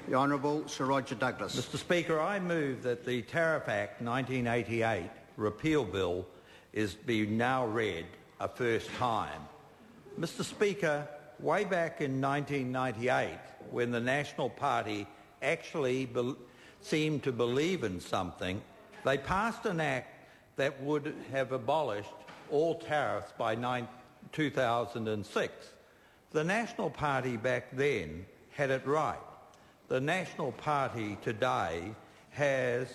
The Honourable Sir Roger Douglas. Mr Speaker, I move that the Tariff Act 1988 Repeal Bill is being now read a first time. Mr Speaker, way back in 1998, when the National Party actually seemed to believe in something, they passed an act that would have abolished all tariffs by 2006. The National Party back then had it right. The National Party today has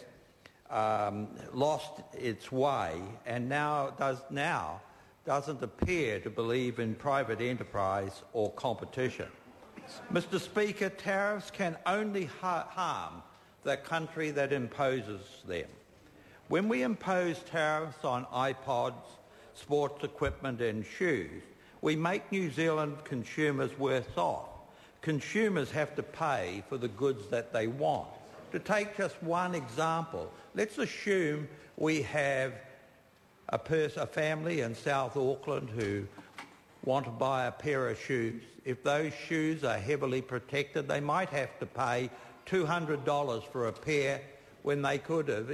lost its way and now doesn't appear to believe in private enterprise or competition. Mr Speaker, tariffs can only harm the country that imposes them. When we impose tariffs on iPods, sports equipment and shoes, we make New Zealand consumers worse off. Consumers have to pay for the goods that they want. To take just one example, let's assume we have a family in South Auckland who want to buy a pair of shoes. If those shoes are heavily protected, they might have to pay $200 for a pair when they could have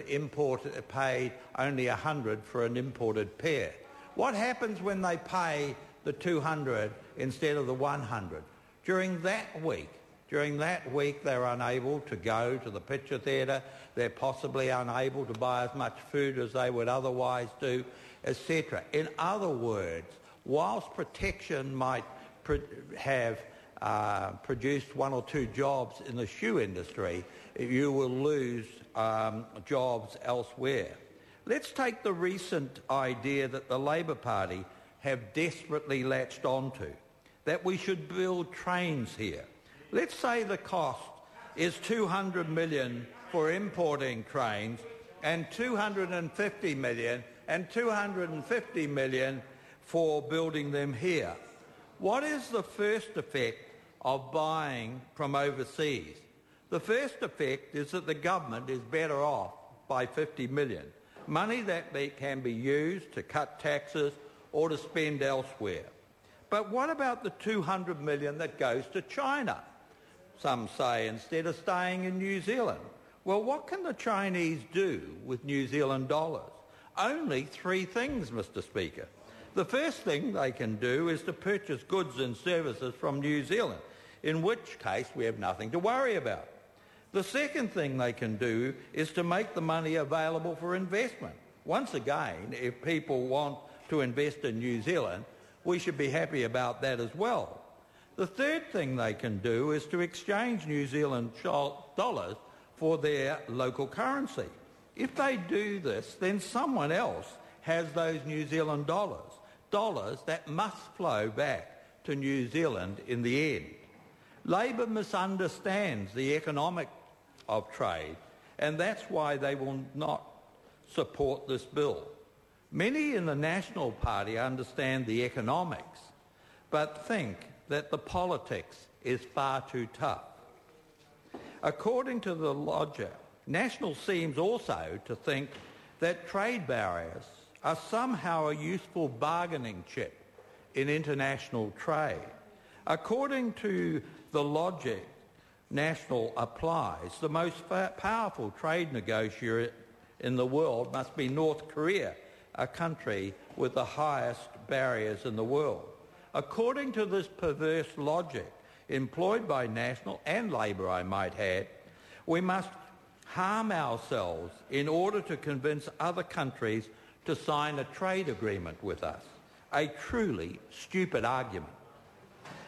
paid only $100 for an imported pair. What happens when they pay the $200 instead of the $100? During that week, they're unable to go to the picture theatre, they're possibly unable to buy as much food as they would otherwise do, etc. In other words, whilst protection might have produced one or two jobs in the shoe industry, you will lose jobs elsewhere. Let's take the recent idea that the Labor Party have desperately latched onto, that we should build trains here. Let's say the cost is $200 million for importing trains and $250 million and $250 million for building them here. What is the first effect of buying from overseas? The first effect is that the government is better off by $50 million, money that can be used to cut taxes or to spend elsewhere. But what about the $200 million that goes to China, some say, instead of staying in New Zealand? Well, what can the Chinese do with New Zealand dollars? Only three things, Mr Speaker. The first thing they can do is to purchase goods and services from New Zealand, in which case we have nothing to worry about. The second thing they can do is to make the money available for investment. Once again, if people want to invest in New Zealand, we should be happy about that as well. The third thing they can do is to exchange New Zealand dollars for their local currency. If they do this, then someone else has those New Zealand dollars that must flow back to New Zealand in the end. Labor misunderstands the economics of trade, and that's why they will not support this bill. Many in the National Party understand the economics, but think that the politics is far too tough. According to the logic, National seems also to think that trade barriers are somehow a useful bargaining chip in international trade. According to the logic National applies, the most powerful trade negotiator in the world must be North Korea, a country with the highest barriers in the world. According to this perverse logic employed by National and Labor, I might add, we must harm ourselves in order to convince other countries to sign a trade agreement with us. A truly stupid argument.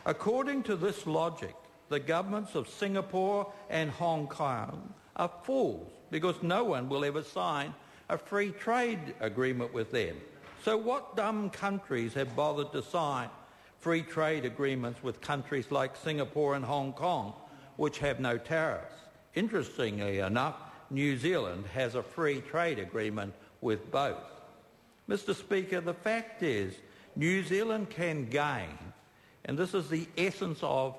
According to this logic, the governments of Singapore and Hong Kong are fools because no one will ever sign a free trade agreement with them. So what dumb countries have bothered to sign free trade agreements with countries like Singapore and Hong Kong, which have no tariffs? Interestingly enough, New Zealand has a free trade agreement with both. Mr Speaker, the fact is New Zealand can gain, and this is the essence of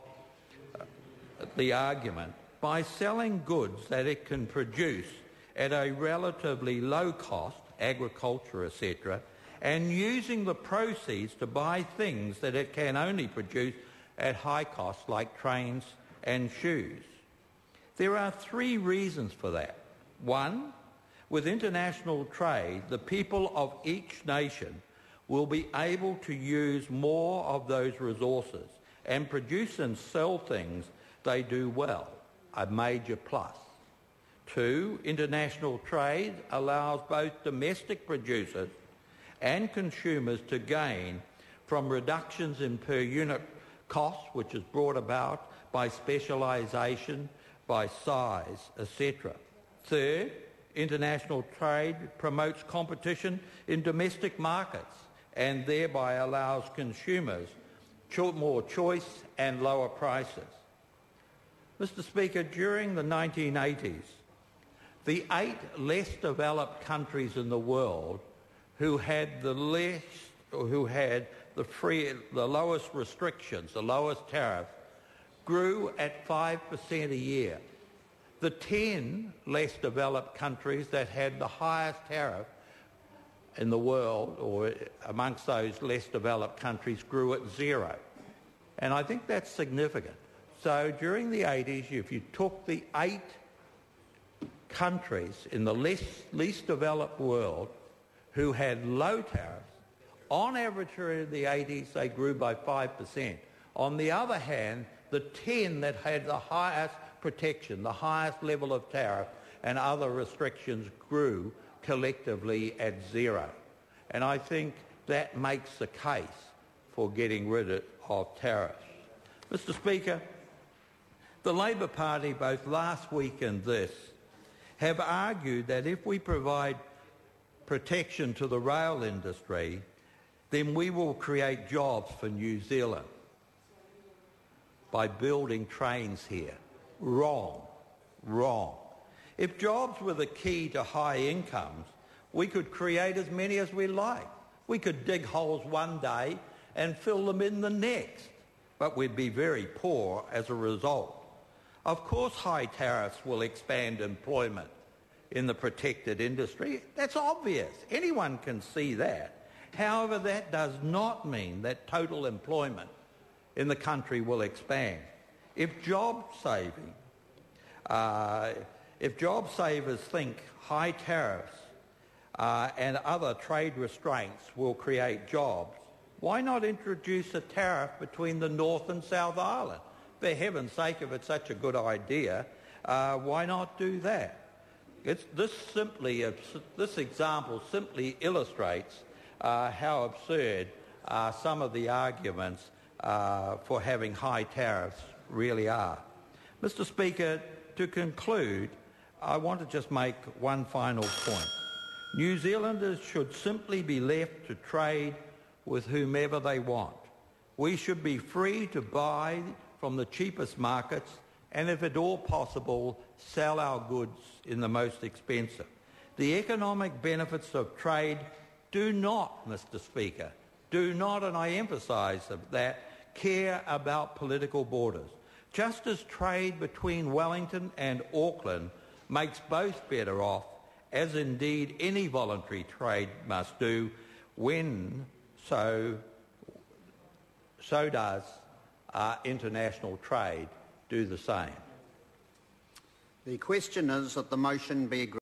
the argument, by selling goods that it can produce at a relatively low cost, agriculture, etc., and using the proceeds to buy things that it can only produce at high cost, like trains and shoes. There are three reasons for that. One, with international trade, the people of each nation will be able to use more of those resources and produce and sell things they do well, a major plus. Two, international trade allows both domestic producers and consumers to gain from reductions in per unit costs, which is brought about by specialisation, by size, etc. Third, international trade promotes competition in domestic markets and thereby allows consumers more choice and lower prices. Mr. Speaker, during the 1980s, the 8 less developed countries in the world who had the lowest restrictions, the lowest tariff, grew at 5% a year. The 10 less developed countries that had the highest tariff in the world, or amongst those less developed countries, grew at 0. And I think that's significant. So during the 80s, if you took the 8 countries in the least developed world who had low tariffs, on average during the 80s they grew by 5%. On the other hand, the 10 that had the highest protection, the highest level of tariff and other restrictions grew collectively at 0. And I think that makes the case for getting rid of tariffs. Mr. Speaker, the Labor Party, both last week and this, have argued that if we provide protection to the rail industry, then we will create jobs for New Zealand by building trains here. Wrong. Wrong. If jobs were the key to high incomes, we could create as many as we like. We could dig holes one day and fill them in the next, but we'd be very poor as a result. Of course, high tariffs will expand employment in the protected industry. That's obvious. Anyone can see that. However, that does not mean that total employment in the country will expand. If job savers think high tariffs and other trade restraints will create jobs, why not introduce a tariff between the North and South Island? For heaven's sake, if it's such a good idea, why not do that? This example simply illustrates how absurd some of the arguments for having high tariffs really are. Mr. Speaker, to conclude, I want to just make one final point. New Zealanders should simply be left to trade with whomever they want. We should be free to buy from the cheapest markets and, if at all possible, sell our goods in the most expensive. The economic benefits of trade do not, Mr. Speaker, do not, and I emphasise that, care about political borders. Just as trade between Wellington and Auckland makes both better off, as indeed any voluntary trade must do, so does international trade do the same. The question is that the motion be agreed.